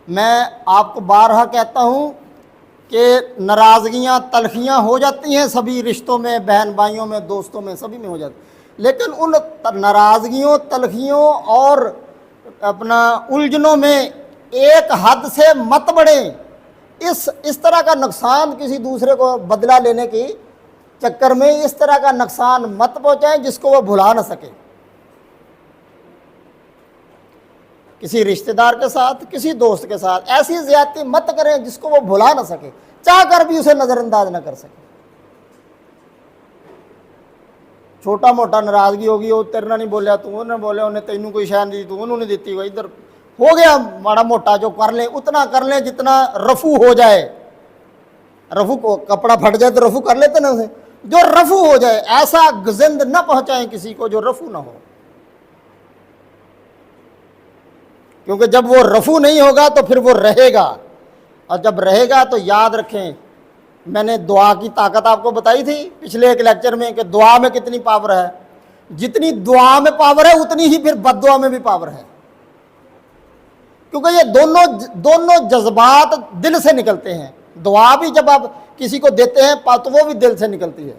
میں آپ کو بارہا کہتا ہوں کہ ناراضگیاں تلخیاں ہو جاتی ہیں سبھی رشتوں میں، بہن بھائیوں میں، دوستوں میں، سبھی میں ہو جاتی، لیکن ان ناراضگیوں تلخیوں اور اپنا الجھنوں میں ایک حد سے مت بڑھیں۔ اس طرح کا نقصان کسی دوسرے کو بدلہ لینے کی چکر میں اس طرح کا نقصان مت پہنچائیں جس کو وہ بھلا نہ سکے، کسی رشتہ دار کے ساتھ، کسی دوست کے ساتھ ایسی زیادتی مت کریں جس کو وہ بھلا نہ سکے، چاہ کر بھی اسے نظر انداز نہ کر سکے۔ چھوٹا موٹا ناراضگی ہوگی، وہ تیرنا نہیں بولیا، تو انہیں بولیا، انہیں تینوں کوئی شے نہیں دی، تو انہوں نے دیتی ہوئی، ادھر ہو گیا ماڑا موٹا جو کر لیں اتنا کر لیں جتنا رفو ہو جائے۔ رفو کو کپڑا پھٹ جائے تو رفو کر لیتے نا اسے، جو رفو ہو جائے، ایسا گزند نہ پہنچائیں کسی کو جو رفو نہ ہو، کیونکہ جب وہ رفو نہیں ہوگا تو پھر وہ رہے گا، اور جب رہے گا تو یاد رکھیں، میں نے دعا کی طاقت آپ کو بتائی تھی پچھلے ایک لیکچر میں کہ دعا میں کتنی پاور ہے، جتنی دعا میں پاور ہے اتنی ہی پھر بد دعا میں بھی پاور ہے، کیونکہ یہ دونوں جذبات دل سے نکلتے ہیں۔ دعا بھی جب آپ کسی کو دیتے ہیں تو وہ بھی دل سے نکلتی ہے۔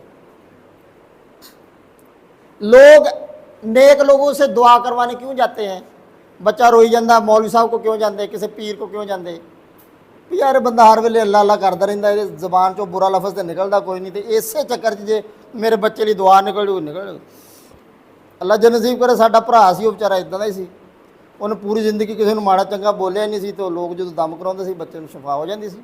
لوگ نیک لوگوں سے دعا کروانے کیوں جاتے ہیں؟ بچہ روئی جاندہ مولوی صاحب کو کیوں جاندے، کسی پیر کو کیوں جاندے؟ یار بندہ ہر ویلے اللہ اللہ کرتا رہتا ہے، زبان چو برا لفظ تو نکلتا کوئی نہیں، تو اسے چکر جے میرے بچے لی دعا نکل اللہ جو نصیب کرے۔ ساڈا بھرا سی وہ بیچارہ ادا کا ہی سی، انہیں پوری زندگی کسی نے ماڑا چنگا بولیا نہیں سی، تو لوگ جدوں دم کراؤندے سی بچے نوں شفا ہو جاندی سی۔